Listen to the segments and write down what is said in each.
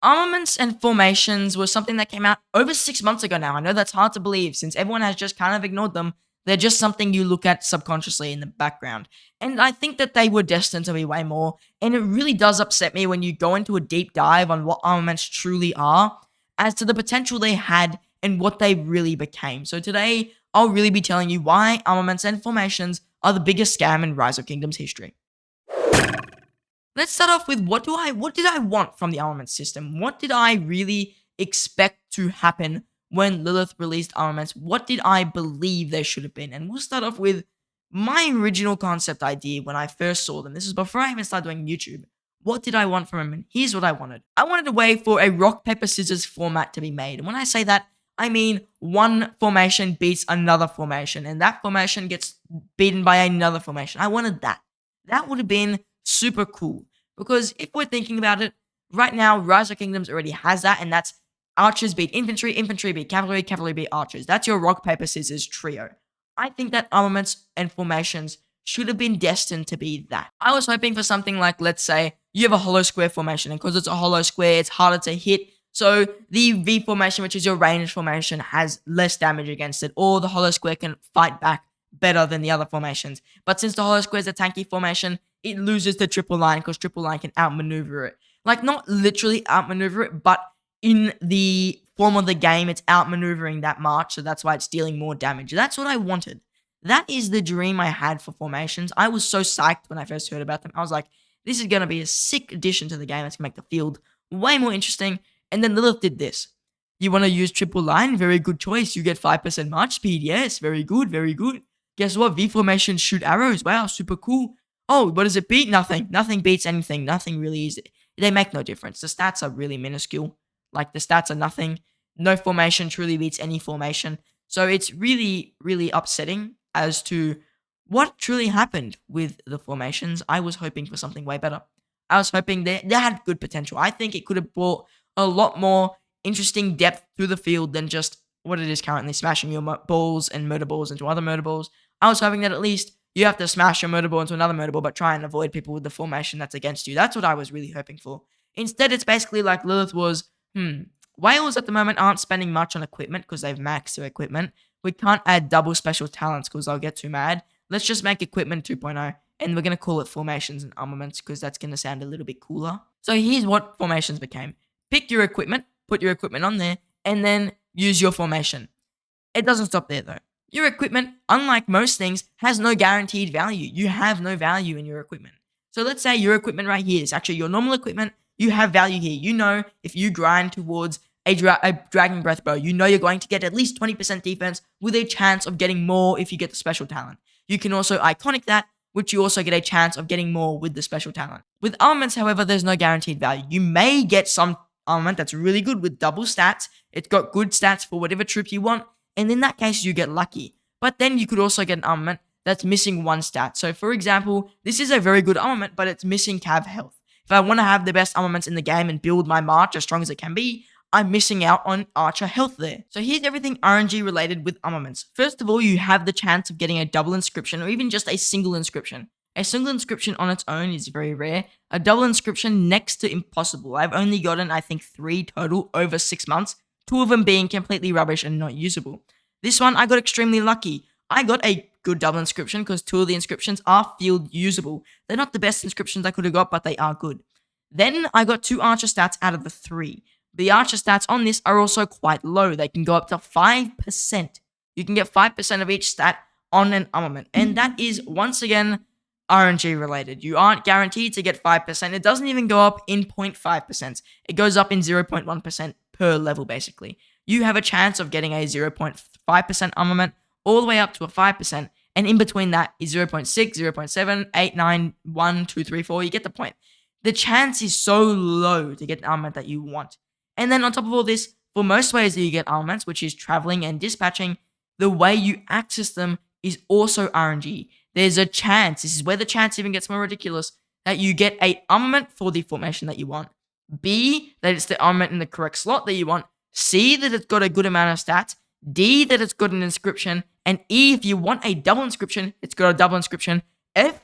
Armaments and formations was something that came out over 6 months ago now. I know that's hard to believe since everyone has just kind of ignored them. They're just something you look at subconsciously in the background. And I think that they were destined to be way more. And it really does upset me when you go into a deep dive on what armaments truly are, as to the potential they had and what they really became. So today, I'll really be telling you why armaments and formations are the biggest scam in Rise of Kingdoms history. Let's start off with what did I want from the armament system? What did I really expect to happen when Lilith released armaments? What did I believe they should have been? And we'll start off with my original concept idea when I first saw them. This is before I even started doing YouTube. What did I want from them? And here's what I wanted. I wanted a way for a rock, paper, scissors format to be made. And when I say that, I mean one formation beats another formation, and that formation gets beaten by another formation. I wanted that. That would have been super cool, because if we're thinking about it, right now, Rise of Kingdoms already has that, and that's archers beat infantry, infantry beat cavalry, cavalry beat archers. That's your rock, paper, scissors trio. I think that armaments and formations should have been destined to be that. I was hoping for something like, let's say, you have a hollow square formation, and because it's a hollow square, it's harder to hit, so the V formation, which is your ranged formation, has less damage against it, or the hollow square can fight back better than the other formations. But since the hollow square is a tanky formation, it loses the triple line, because triple line can outmaneuver it. Like, not literally outmaneuver it, but in the form of the game, it's outmaneuvering that march, so that's why it's dealing more damage. That's what I wanted. That is the dream I had for formations. I was so psyched when I first heard about them. I was like, this is going to be a sick addition to the game that's going to make the field way more interesting. And then Lilith did this. You want to use triple line? Very good choice. You get 5% march speed. Yes, very good, very good. Guess what? V formations shoot arrows. Wow, super cool. Oh, what does it beat? Nothing. Nothing beats anything. Nothing really is. They make no difference. The stats are really minuscule. Like, the stats are nothing. No formation truly beats any formation. So it's really, really upsetting as to what truly happened with the formations. I was hoping for something way better. I was hoping they had good potential. I think it could have brought a lot more interesting depth to the field than just what it is currently, smashing your balls and murder balls into other murder balls. I was hoping that at least you have to smash your murder ball into another murder ball, but try and avoid people with the formation that's against you. That's what I was really hoping for. Instead, it's basically like Lilith was, Whales at the moment aren't spending much on equipment because they've maxed their equipment. We can't add double special talents because they'll get too mad. Let's just make equipment 2.0, and we're going to call it formations and armaments because that's going to sound a little bit cooler. So here's what formations became. Pick your equipment, put your equipment on there, and then use your formation. It doesn't stop there though. Your equipment, unlike most things, has no guaranteed value. You have no value in your equipment. So let's say your equipment right here is actually your normal equipment. You have value here. You know if you grind towards a Dragon Breath bow, you know you're going to get at least 20% defense with a chance of getting more if you get the special talent. You can also iconic that, which you also get a chance of getting more with the special talent. With armaments, however, there's no guaranteed value. You may get some armament that's really good with double stats. It's got good stats for whatever troop you want, and in that case, you get lucky. But then you could also get an armament that's missing one stat. So for example, this is a very good armament, but it's missing cav health. If I want to have the best armaments in the game and build my march as strong as it can be, I'm missing out on archer health there. So here's everything RNG related with armaments. First of all, you have the chance of getting a double inscription or even just a single inscription. A single inscription on its own is very rare. A double inscription next to impossible. I've only gotten, I think, 3 total over 6 months, 2 of them being completely rubbish and not usable. This one, I got extremely lucky. I got a good double inscription because 2 of the inscriptions are field usable. They're not the best inscriptions I could have got, but they are good. Then I got 2 archer stats out of the 3. The archer stats on this are also quite low. They can go up to 5%. You can get 5% of each stat on an armament. And that is, once again, RNG related. You aren't guaranteed to get 5%. It doesn't even go up in 0.5%. It goes up in 0.1% per level, basically. You have a chance of getting a 0.5% armament all the way up to a 5%. And in between that is 0.6, 0.7, 8, 9, 1, 2, 3, 4. You get the point. The chance is so low to get an armament that you want. And then on top of all this, for most ways that you get armaments, which is traveling and dispatching, the way you access them is also RNG. There's a chance, this is where the chance even gets more ridiculous, that you get an armament for the formation that you want. B, that it's the armament in the correct slot that you want. C, that it's got a good amount of stats. D, that it's got an inscription. And E, if you want a double inscription, it's got a double inscription. F,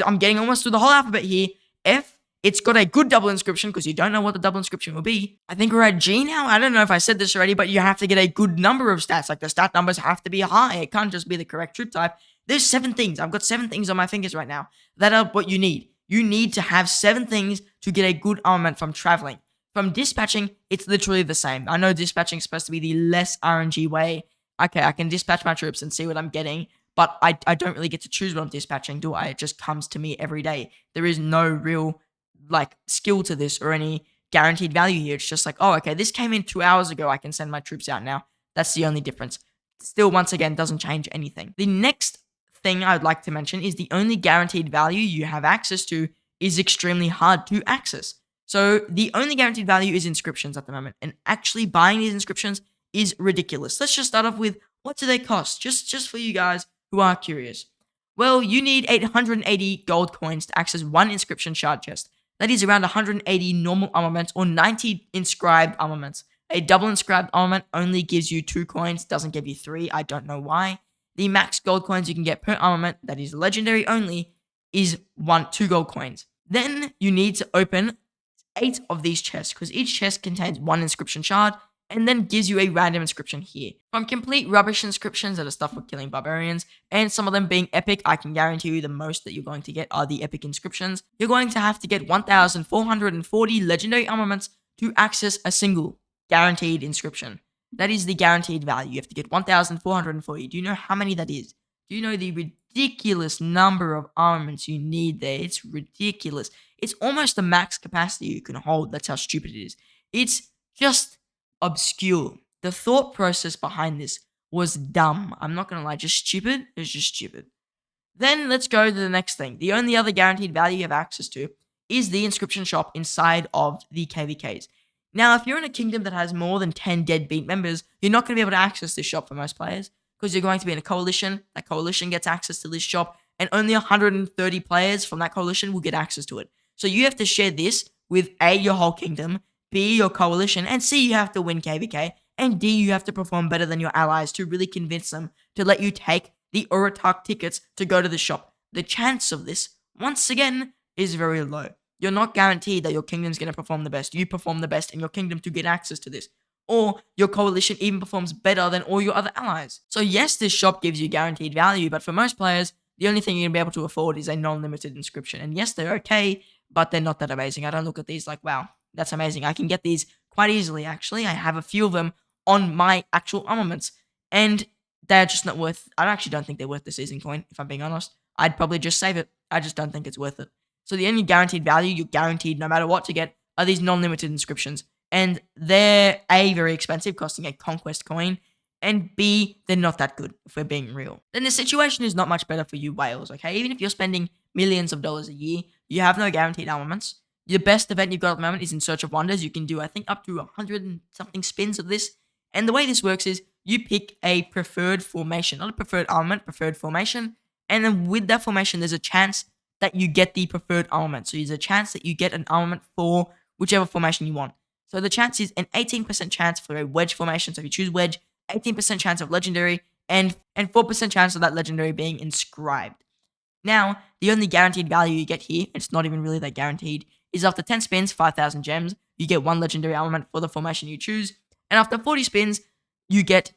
I'm getting almost through the whole alphabet here. F, It's got a good double inscription because you don't know what the double inscription will be. I think we're at G now. I don't know if I said this already, but you have to get a good number of stats. Like the stat numbers have to be high. It can't just be the correct troop type. There's 7 things. I've got 7 things on my fingers right now that are what you need. You need to have 7 things to get a good armament from traveling. From dispatching, it's literally the same. I know dispatching is supposed to be the less RNG way. Okay, I can dispatch my troops and see what I'm getting, but I don't really get to choose what I'm dispatching, do I? It just comes to me every day. There is no real skill to this or any guaranteed value here. It's just like, oh, okay, this came in 2 hours ago. I can send my troops out now. That's the only difference. Still, once again, doesn't change anything. The next thing I would like to mention is the only guaranteed value you have access to is extremely hard to access. So the only guaranteed value is inscriptions at the moment, and actually buying these inscriptions is ridiculous. Let's just start off with, what do they cost? Just for you guys who are curious. Well, you need 880 gold coins to access 1 inscription shard chest. That is around 180 normal armaments or 90 inscribed armaments. A double inscribed armament only gives you 2 coins, doesn't give you 3. I don't know why. The max gold coins you can get per armament, that is legendary only, is 2 gold coins. Then you need to open 8 of these chests, because each chest contains 1 inscription shard, and then gives you a random inscription here. From complete rubbish inscriptions that are stuff for killing barbarians, and some of them being epic, I can guarantee you the most that you're going to get are the epic inscriptions. You're going to have to get 1,440 legendary armaments to access a single guaranteed inscription. That is the guaranteed value. You have to get 1,440. Do you know how many that is? Do you know the ridiculous number of armaments you need there? It's ridiculous. It's almost the max capacity you can hold. That's how stupid it is. It's just obscure. The thought process behind this was dumb. I'm not gonna lie, just stupid. It was just stupid. Then let's go to the next thing. The only other guaranteed value you have access to is the inscription shop inside of the KVKs. Now, if you're in a kingdom that has more than 10 deadbeat members, you're not going to be able to access this shop for most players, because you're going to be in a coalition. That coalition gets access to this shop, and only 130 players from that coalition will get access to it. So you have to share this with A, your whole kingdom, B, your coalition, and C, you have to win KVK, and D, you have to perform better than your allies to really convince them to let you take the Uratak tickets to go to the shop. The chance of this, once again, is very low. You're not guaranteed that your kingdom's going to perform the best. You perform the best in your kingdom to get access to this. Or your coalition even performs better than all your other allies. So yes, this shop gives you guaranteed value, but for most players, the only thing you're going to be able to afford is a non-limited inscription. And yes, they're okay, but they're not that amazing. I don't look at these like, wow, that's amazing. I can get these quite easily, actually. I have a few of them on my actual armaments, and they're just not worth... I actually don't think they're worth the season coin, if I'm being honest. I'd probably just save it. I just don't think it's worth it. So the only guaranteed value you're guaranteed no matter what to get are these non-limited inscriptions. And they're A, very expensive, costing a conquest coin, and B, they're not that good, if we're being real. Then the situation is not much better for you whales, okay? Even if you're spending millions of dollars a year, you have no guaranteed armaments. The best event you've got at the moment is in Search of Wonders. You can do, I think, up to 100 and something spins of this. And the way this works is you pick a preferred formation, not a preferred armament, preferred formation. And then with that formation, there's a chance that you get the preferred armament. So there's a chance that you get an armament for whichever formation you want. So the chance is an 18% chance for a wedge formation. So if you choose wedge, 18% chance of legendary, and 4% chance of that legendary being inscribed. Now, the only guaranteed value you get here, it's not even really that guaranteed, is after 10 spins, 5,000 gems, you get 1 legendary armament for the formation you choose. And after 40 spins, you get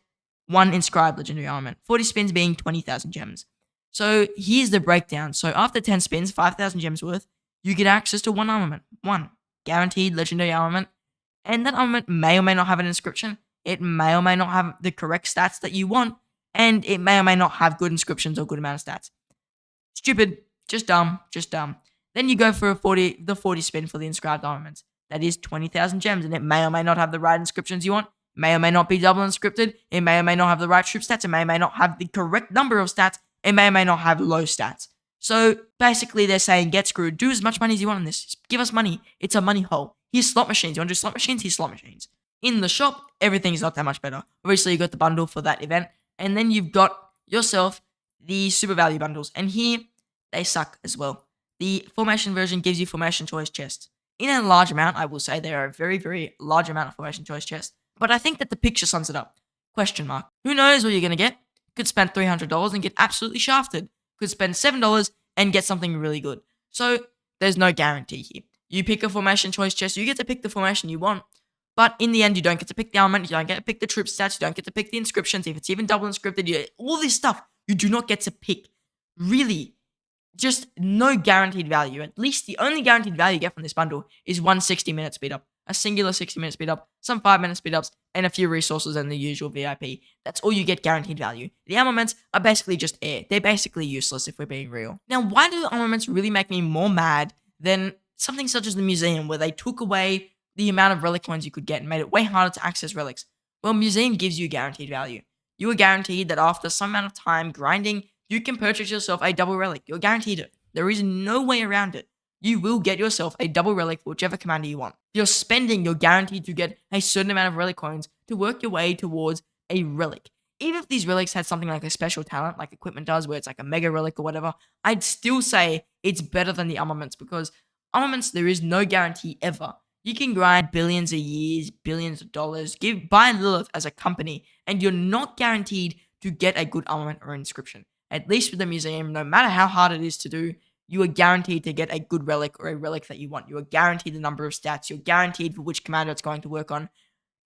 1 inscribed legendary armament. 40 spins being 20,000 gems. So here's the breakdown. So after 10 spins, 5,000 gems worth, you get access to 1 armament. 1 guaranteed legendary armament. And that armament may or may not have an inscription. It may or may not have the correct stats that you want. And it may or may not have good inscriptions or good amount of stats. Stupid. Just dumb. Just dumb. Then you go for the 40 spin for the inscribed armaments. That is 20,000 gems. And it may or may not have the right inscriptions you want. May or may not be double inscripted. It may or may not have the right troop stats. It may or may not have the correct number of stats. It may or may not have low stats. So basically they're saying, get screwed. Do as much money as you want on this. Just give us money. It's a money hole. Here's slot machines. You want to do slot machines? Here's slot machines. In the shop, everything's not that much better. Obviously, you got the bundle for that event. And then you've got yourself the super value bundles. And here, they suck as well. The formation version gives you formation choice chests. In a large amount, I will say there are a very, very large amount of formation choice chests. But I think that the picture sums it up. Question mark. Who knows what you're going to get? Could spend $300 and get absolutely shafted. Could spend $7 and get something really good. So there's no guarantee here. You pick a formation choice chest, you get to pick the formation you want. But in the end, you don't get to pick the armament, you don't get to pick the troop stats, you don't get to pick the inscriptions. If it's even double inscripted, all this stuff, you do not get to pick. Really, just no guaranteed value. At least the only guaranteed value you get from this bundle is one 60-minute speed up, a singular 60-minute speed up, some 5-minute speed ups, and a few resources and the usual VIP. That's all you get guaranteed value. The armaments are basically just air. They're basically useless if we're being real. Now, why do armaments really make me more mad than something such as the museum, where they took away the amount of relic coins you could get and made it way harder to access relics? Well, museum gives you guaranteed value. You are guaranteed that after some amount of time grinding, you can purchase yourself a double relic. You're guaranteed it. There is no way around it. You will get yourself a double relic for whichever commander you want. If you're spending, you're guaranteed to get a certain amount of relic coins to work your way towards a relic. Even if these relics had something like a special talent, like equipment does, where it's like a mega relic or whatever, I'd still say it's better than the armaments, because armaments, there is no guarantee ever. You can grind billions of years, billions of dollars, buy Lilith as a company, and you're not guaranteed to get a good armament or inscription. At least with the museum, no matter how hard it is to do, you are guaranteed to get a good relic or a relic that you want. You are guaranteed the number of stats. You're guaranteed for which commander it's going to work on.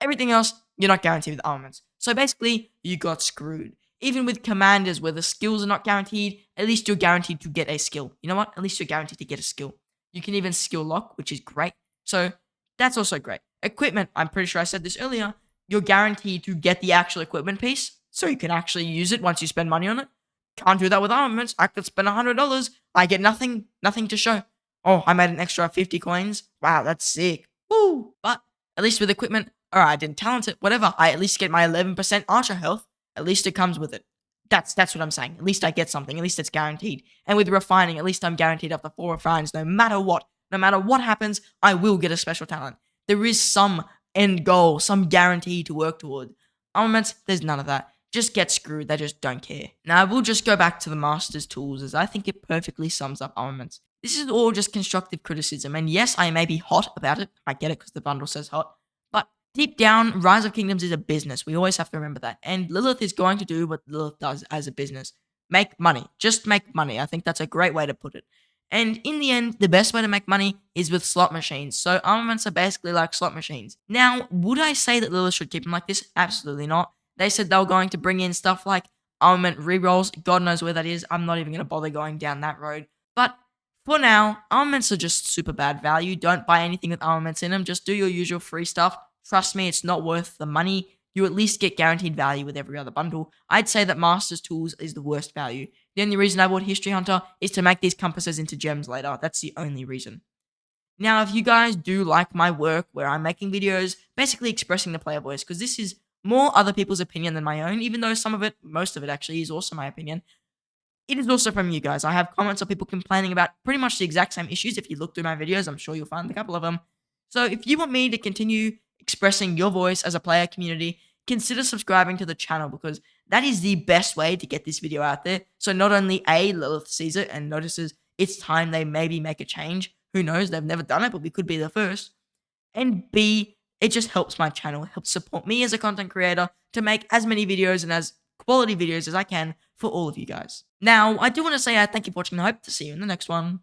Everything else, you're not guaranteed with armaments. So basically, you got screwed. Even with commanders where the skills are not guaranteed, at least you're guaranteed to get a skill. You know what? At least you're guaranteed to get a skill. You can even skill lock, which is great. So that's also great. Equipment, I'm pretty sure I said this earlier, you're guaranteed to get the actual equipment piece, so you can actually use it once you spend money on it. Can't do that with armaments. I could spend $100. I get nothing to show. Oh, I made an extra 50 coins. Wow, that's sick. Woo! But at least with equipment, alright, I didn't talent it, whatever. I at least get my 11% archer health. At least it comes with it. That's what I'm saying. At least I get something. At least it's guaranteed. And with refining, at least I'm guaranteed up to 4 refines no matter what. No matter what happens, I will get a special talent. There is some end goal, some guarantee to work toward. Armaments, there's none of that. Just get screwed, they just don't care. Now, I will just go back to the Master's Tools, as I think it perfectly sums up armaments. This is all just constructive criticism, and yes, I may be hot about it. I get it because the bundle says hot. But deep down, Rise of Kingdoms is a business. We always have to remember that. And Lilith is going to do what Lilith does as a business. Make money. Just make money. I think that's a great way to put it. And in the end, the best way to make money is with slot machines. So armaments are basically like slot machines. Now, would I say that Lilith should keep them like this? Absolutely not. They said they were going to bring in stuff like armament rerolls. God knows where that is. I'm not even going to bother going down that road. But for now, armaments are just super bad value. Don't buy anything with armaments in them. Just do your usual free stuff. Trust me, it's not worth the money. You at least get guaranteed value with every other bundle. I'd say that Master's Tools is the worst value. The only reason I bought History Hunter is to make these compasses into gems later. That's the only reason. Now, if you guys do like my work where I'm making videos basically expressing the player voice, because this is more other people's opinion than my own, even though some of it, most of it actually, is also my opinion. It is also from you guys. I have comments of people complaining about pretty much the exact same issues. If you look through my videos, I'm sure you'll find a couple of them. So if you want me to continue expressing your voice as a player community, consider subscribing to the channel, because that is the best way to get this video out there. So not only A, Lilith sees it and notices it's time they maybe make a change. Who knows? They've never done it, but we could be the first. And B, it just helps my channel, it helps support me as a content creator to make as many videos and as quality videos as I can for all of you guys. Now, I do want to say thank you for watching, and I hope to see you in the next one.